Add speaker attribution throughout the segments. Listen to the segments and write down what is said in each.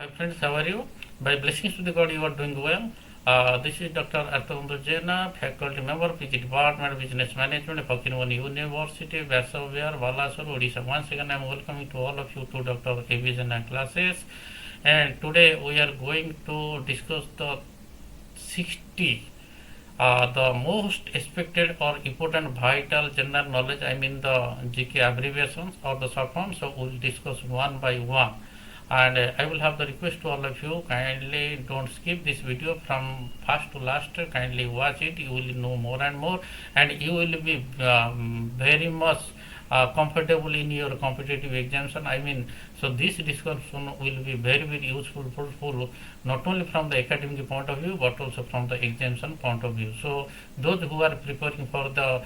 Speaker 1: Hi friends, how are you? By blessings to the God, you are doing well. This is Dr. A B JENA, faculty member, PG Department, Business Management, Fakinwan University, Basavar, Balasur, Odisha. Once again, I am welcoming to all of you to Dr. A B JENA classes. And today we are going to discuss the 60 the most expected or important vital general knowledge, I mean the GK abbreviations or the short form. So we'll discuss one by one. And I will have the request to all of you, kindly don't skip this video from first to last, kindly watch it, you will know more and more, and you will be very much comfortable in your competitive examination. I mean, so this discussion will be very useful, fruitful, not only from the academic point of view but also from the examination point of view. So those who are preparing for the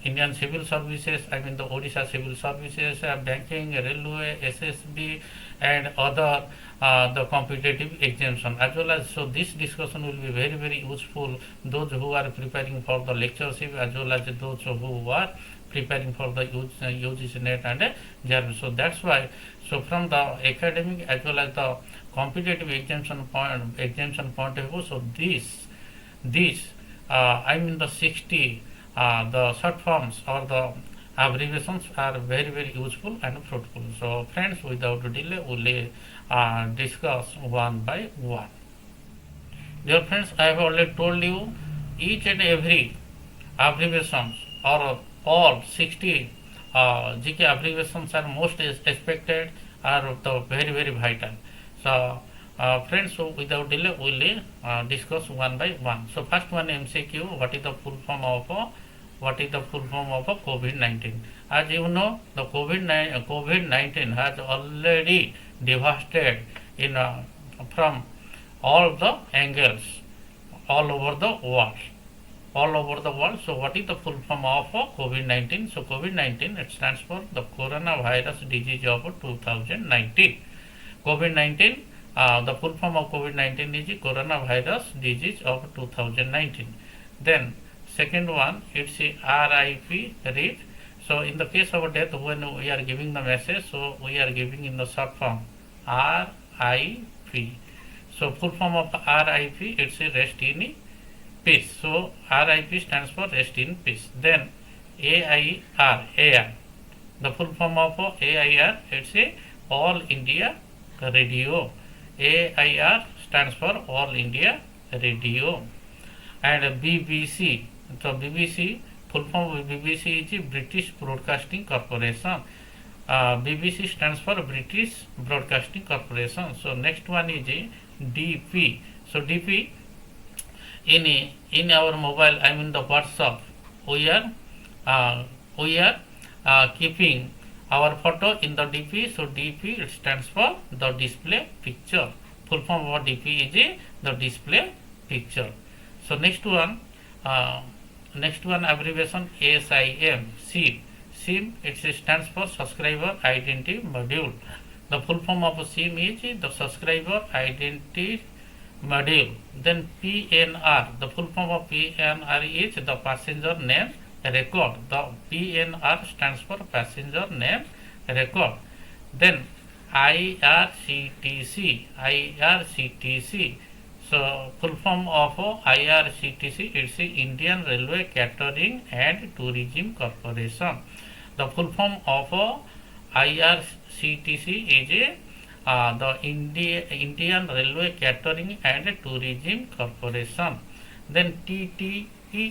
Speaker 1: Indian civil services, I mean the Odisha civil services, banking, railway, SSB, and other the competitive examination as well as, so this discussion will be very useful those who are preparing for the lectureship as well as those who are preparing for the UGC NET and JRB. So that's why, so from the academic as well as the competitive examination point of view, so this I mean the 60 the short forms or the abbreviations are very useful and fruitful. So friends, without delay, we will discuss one by one. Dear friends, I have already told you each and every abbreviations or all 60 GK abbreviations are most expected, are the very vital. So friends, so without delay, we will discuss one by one. So first one, MCQ, what is the full form of COVID-19? As you know, the COVID-19 has already devastated in from all the angles all over the world. So what is the full form of COVID-19? So COVID-19, it stands for the coronavirus disease of 2019. COVID-19, the full form of COVID-19 is coronavirus disease of 2019. Then second one, it's RIP, read. So in the case of death, when we are giving the message, so we are giving in the short form RIP. So full form of RIP, it's a rest in peace. So RIP stands for rest in peace. Then AIR, the full form of AIR, it's a All India Radio. AIR stands for All India Radio. And BBC, so BBC, full form of BBC is British Broadcasting Corporation. BBC stands for British Broadcasting Corporation. So next one is DP. So DP, in our mobile, I mean the WhatsApp, we are keeping our photo in the DP. So DP, it stands for the display picture. Full form of DP is the display picture. So next one abbreviation SIM, SIM, it stands for subscriber identity module. The full form of SIM is the subscriber identity module. Then PNR, the full form of PNR is the passenger name record. The PNR stands for passenger name record. Then IRCTC, so full form of IRCTC, it's Indian Railway Catering and Tourism Corporation. The full form of IRCTC is the Indian Railway Catering and Tourism Corporation. Then TTE,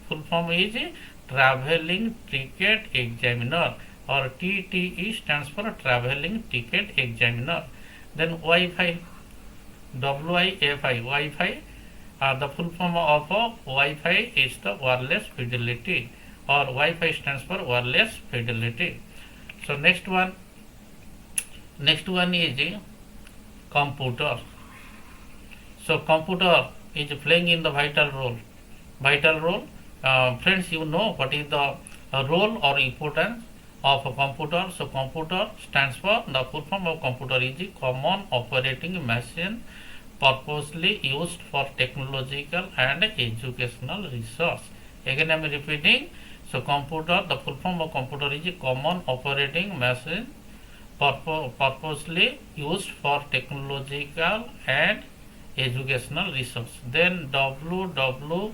Speaker 1: full form is Traveling Ticket Examiner, or TTE stands for Traveling Ticket Examiner. Then Wi-Fi, Wi-Fi, the full form of Wi-Fi is the wireless fidelity, or Wi-Fi stands for wireless fidelity. So next one is computer. So computer is playing in the vital role. Friends, you know what is the role or importance of a computer. So computer stands for, the full form of computer is common operating machine purposely used for technological and educational research. Again I am repeating. So computer, the full form of computer is common operating machine purposely used for technological and educational research. Then www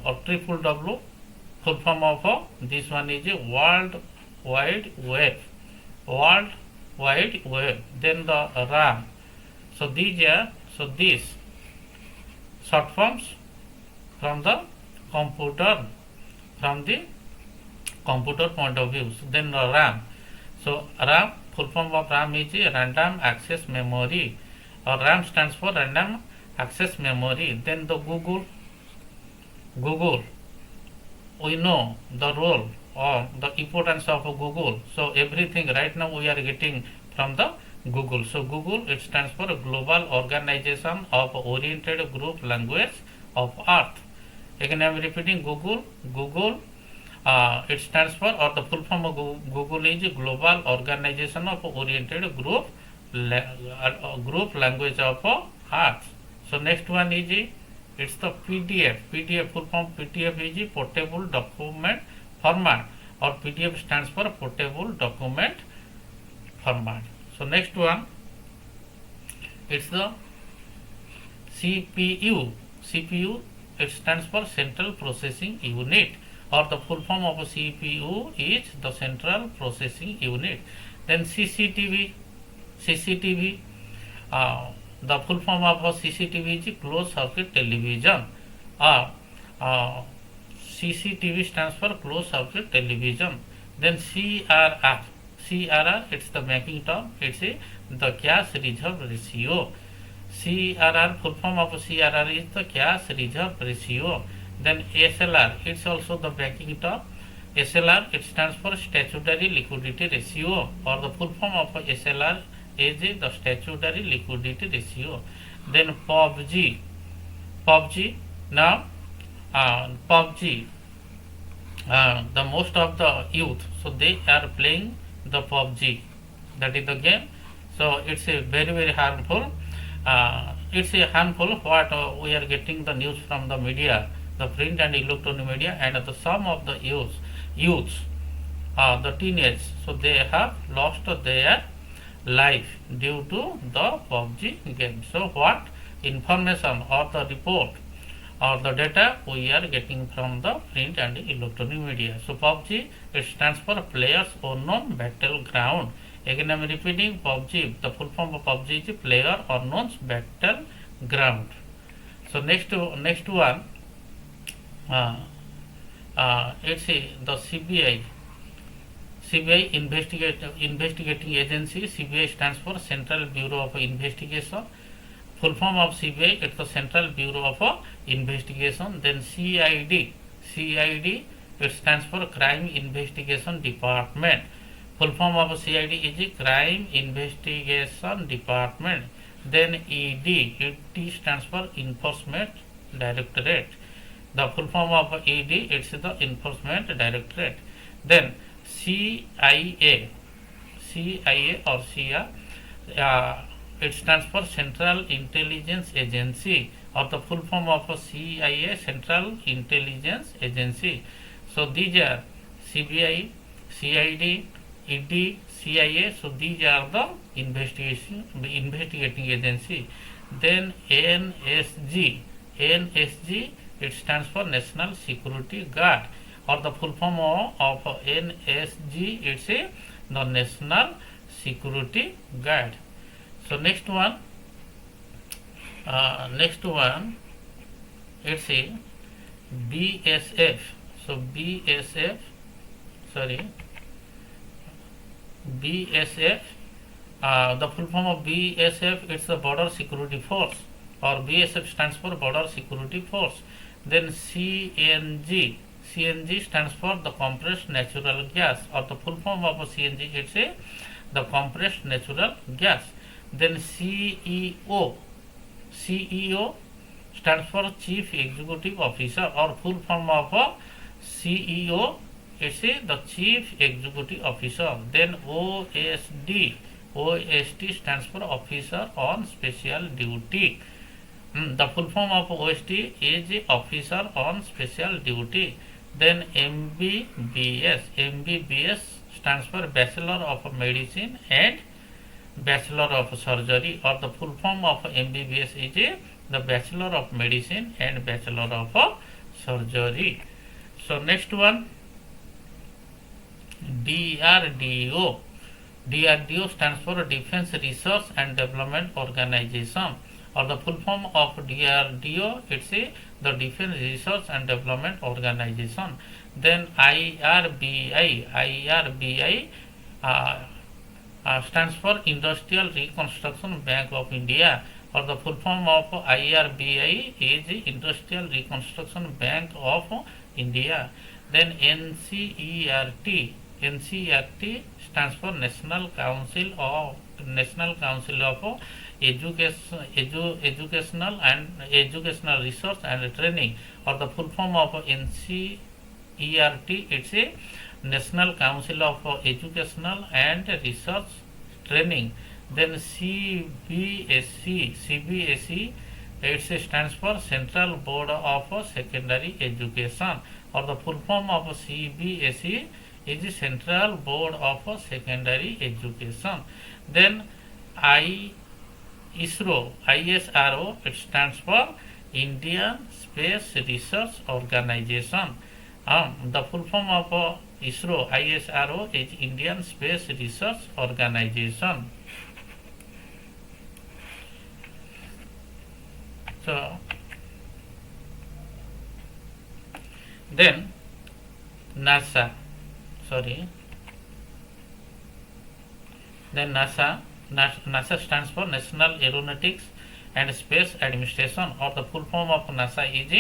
Speaker 1: or triple W, full form of this one is a World Wide Web. World Wide Web. Then the RAM. So these short forms from the computer from the computer point of view. So then RAM. So RAM, full form of RAM is random access memory, or RAM stands for random access memory. Then the Google, we know the role or the importance of Google. So everything right now we are getting from the Google. So Google, it stands for Global Organization of Oriented Group Language of Earth. Again I am repeating, Google, it stands for, or the full form of Google is Global Organization of Oriented Group Language of Earth. So next one is it's the PDF. Full form PDF is Portable Document Format, or PDF stands for Portable Document Format. So next one, it's the CPU. It stands for Central Processing Unit, or the full form of CPU is the Central Processing Unit. Then CCTV, the full form of CCTV is Closed Circuit Television. CCTV stands for Closed Circuit Television. Then CRR, it's the banking term. It's the cash reserve ratio. CRR, full form of CRR is the cash reserve ratio. Then SLR, it's also the banking term. SLR, it stands for statutory liquidity ratio, or the full form of SLR is the statutory liquidity ratio. Then PUBG. Now PUBG, the most of the youth, so they are playing the PUBG, that is the game. So it's a very harmful. It's a harmful what we are getting the news from the media, the print and electronic media, and the some of the youths, the teenage, so they have lost their life due to the PUBG game. So what information or the report or the data we are getting from the print and electronic media. So PUBG, it stands for Players Unknown Battleground. Again I am repeating, PUBG, the full form of PUBG is Player Unknown Battleground. So next one, it's the CBI investigating agency. CBI stands for Central Bureau of Investigation. Full form of CBI, it's the Central Bureau of Investigation. Then CID, it stands for Crime Investigation Department. Full form of CID is Crime Investigation Department. Then ED, stands for Enforcement Directorate. The full form of ED, it's the Enforcement Directorate. Then CIA or CIA, it stands for Central Intelligence Agency, or the full form of CIA, Central Intelligence Agency. So these are CBI, CID, ED, CIA. So these are the investigating agency. Then NSG, it stands for National Security Guard, or the full form of NSG, it's the National Security Guard. So next one, it's a BSF. So BSF, the full form of BSF, it's the Border Security Force, or BSF stands for Border Security Force. Then CNG stands for the Compressed Natural Gas, or the full form of CNG, it's the Compressed Natural Gas. Then CEO stands for Chief Executive Officer, or full form of CEO, it's the Chief Executive Officer. Then OSD stands for Officer on Special Duty. The full form of OSD is Officer on Special Duty. Then MBBS, stands for Bachelor of Medicine and Bachelor of Surgery, or the full form of MBBS is the Bachelor of Medicine and Bachelor of Surgery. So next one, DRDO. DRDO stands for Defense Research and Development Organization, or the full form of DRDO, it's the Defense Research and Development Organization. Then IRBI stands for Industrial Reconstruction Bank of India, or the full form of IRBI is Industrial Reconstruction Bank of India. Then NCERT stands for National Council of Educational Research and Training, or the full form of NCERT, it's a National Council of Educational and Research Training. Then CBSE, it stands for Central Board of Secondary Education, or the full form of CBSE is Central Board of Secondary Education. Then ISRO, it stands for Indian Space Research Organization. The full form of ISRO is Indian Space Research Organization. So then NASA stands for National Aeronautics and Space Administration, or the full form of NASA is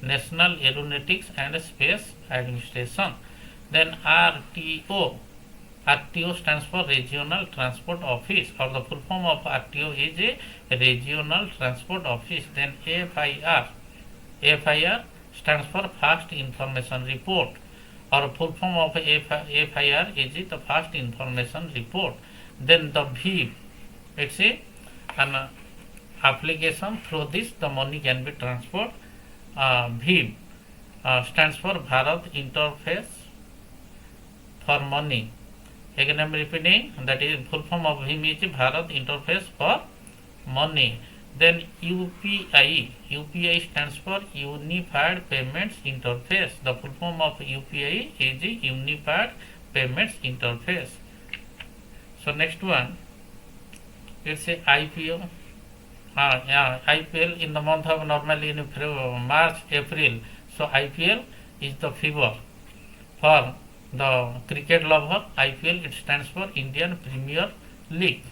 Speaker 1: National Aeronautics and Space Administration. Then RTO stands for Regional Transport Office, or the full form of RTO is a Regional Transport Office. Then FIR stands for Fast Information Report, or full form of FIR is the Fast Information Report. Then the VIV, it's an application. Through this the money can be transferred. VIV stands for Bharat Interface for Money. Again I am repeating, that is full form of VIM is Bharat Interface for Money. Then UPI stands for Unified Payments Interface. The full form of UPI is Unified Payments Interface. So next one, it's a IPO. IPL in the month of normally in March, April. So IPL is the fever for the cricket lover. IPL, it stands for Indian Premier League.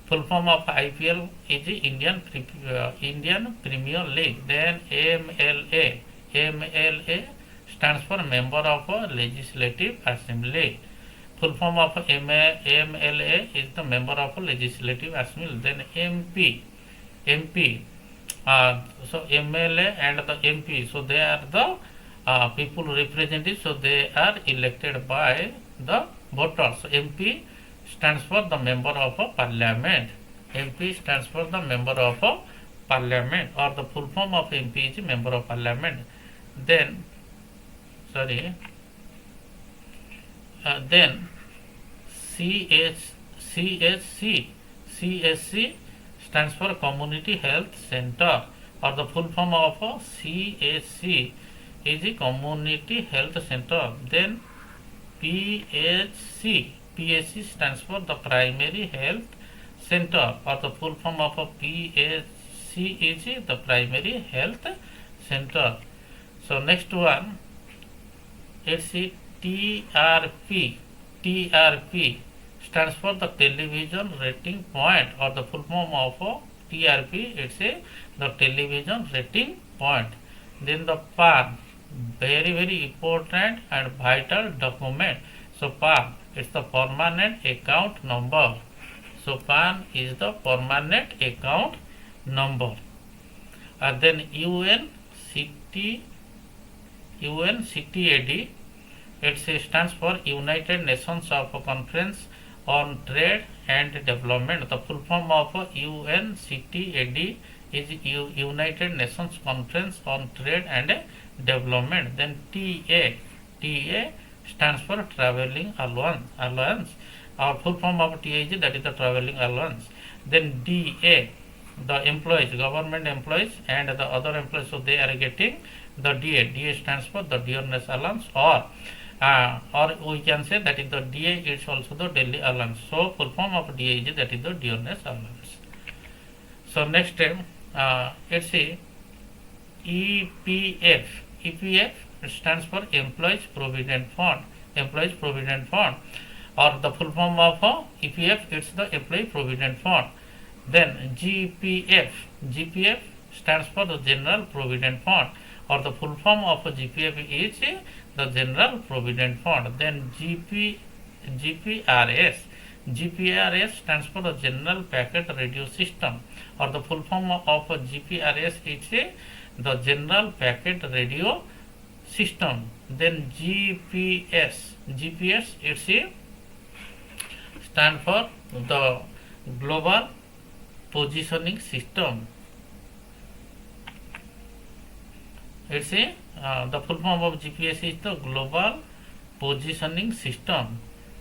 Speaker 1: Full form of IPL is Indian Premier League. Then MLA stands for Member of Legislative Assembly. Full form of MLA is the Member of Legislative Assembly. Then MP. So MLA and the MP, so they are the people representatives, so they are elected by the voters. So MP stands for the Member of Parliament. MP stands for the Member of Parliament, or the full form of MP is Member of Parliament. Then CSC stands for Community Health Center, or the full form of CSC is a Community Health Center. Then PHC stands for the Primary Health Center, or the full form of PHC is the Primary Health Center. So next one, it's TRP stands for the Television Rating Point, or the full form of TRP, it's the Television Rating Point. Then the PAN, very important and vital document. So PAN, it's the Permanent Account Number. So PAN is the Permanent Account Number. Then UNCTAD, it stands for United Nations of Conference on Trade and Development. The full form of UNCTAD is United Nations Conference on Trade and Development. Then TA stands for traveling allowance. Our full form of TA is that is the traveling allowance. Then DA, the employees, government employees and the other employees, so they are getting the DA. DA stands for the dearness allowance, or we can say that is the DA is also the daily allowance. So full form of DA is that is the dearness allowance. So next let's see EPF. EPF stands for Employees Provident Fund. Employees Provident Fund, or the full form of EPF, it's the Employee Provident Fund. Then GPF. GPF stands for the General Provident Fund, or the full form of GPF is the General Provident Fund. Then GPRS. GPRS stands for the General Packet Radio System, or the full form of GPRS is the General Packet Radio System. Then GPS. GPS it's stand for the Global Positioning System. It's the full form of GPS is the Global Positioning System.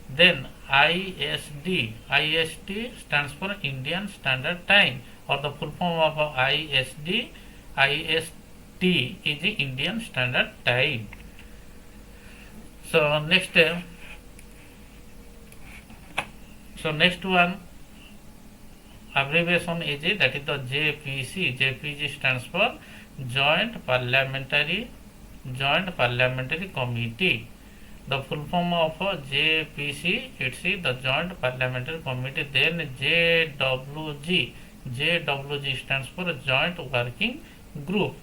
Speaker 1: Then ISD. IST stands for Indian Standard Time, or the full form of IST is the Indian Standard Time. So next one abbreviation is that is the JPC. JPC stands for Joint Parliamentary Committee. The full form of JPC it's the Joint Parliamentary Committee. Then JWG. JWG stands for Joint Working Group.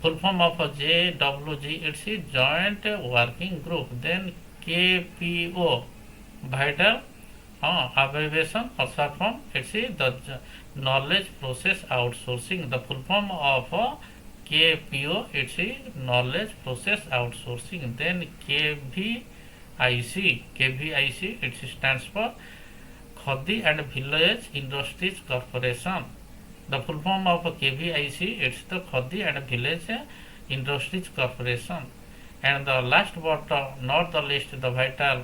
Speaker 1: Full form of JWG it's Joint Working Group. Then KPO, Vital abbreviation or short form, it's the Knowledge Process Outsourcing. The full form of KPO it's Knowledge Process Outsourcing. Then KVIC. KVIC it stands for Khadi and Village Industries Corporation. The full form of KVIC it's the Khadi and Village Industries Corporation. And the last but not the least, the vital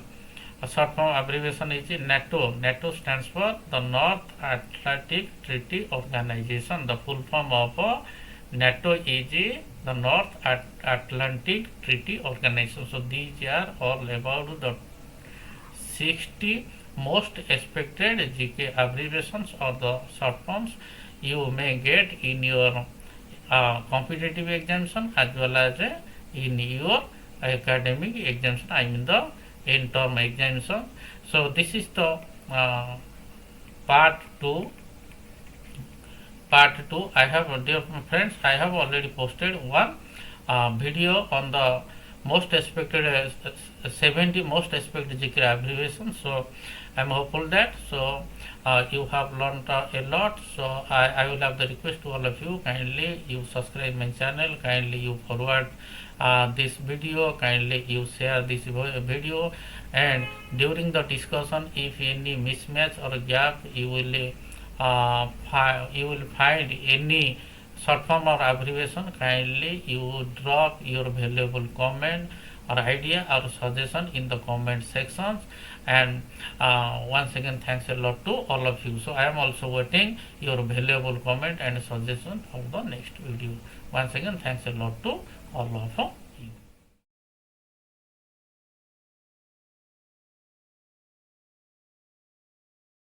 Speaker 1: short form abbreviation is NATO. NATO stands for the North Atlantic Treaty Organization. The full form of NATO is the North Atlantic Treaty Organization. So these are all about the 60 most expected GK abbreviations or the short forms you may get in your competitive examination as well as in your academic examination, I mean the in-term examination. So this is the part 2. I have, dear friends, I have already posted one video on the most expected 70 most expected GK abbreviations. So I am hopeful that you have learned a lot. So I will have the request to all of you, kindly you subscribe my channel, kindly you forward this video, kindly you share this video, and during the discussion if any mismatch or gap you will find any short form or abbreviation, kindly you drop your valuable comment or idea or suggestion in the comment sections. And once again, thanks a lot to all of you. So I am also waiting your valuable comment and suggestion of the next video. Once again, thanks a lot to all of you.